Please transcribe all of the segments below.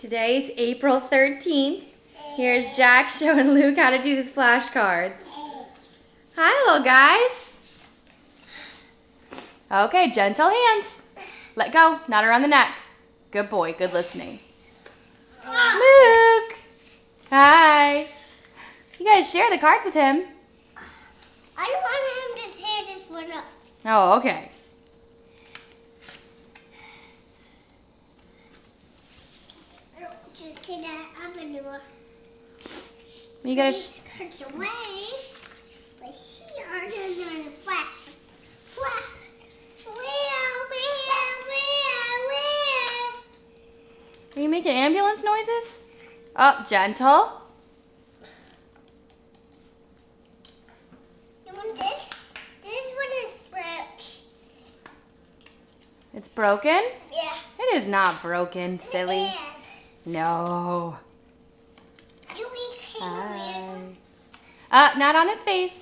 Today is April 13th. Here's Jack showing Luke how to do these flashcards. Hi, little guys. Okay, gentle hands. Let go, not around the neck. Good boy, good listening. Luke. Hi. You gotta share the cards with him. I don't want him to tear this one up. Oh, okay. I don't want you to tear that up anymore. You gotta. These cards away. But here, there's a flat. Where? Are you making ambulance noises? Oh, gentle. You want this? This one is broke. It's broken? Yeah. It is not broken, silly. It is. No. You be Hi. Not on his face.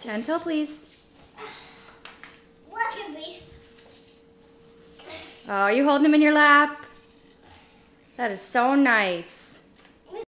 Gentle, please. Look at me. Oh, you holding him in your lap? That is so nice.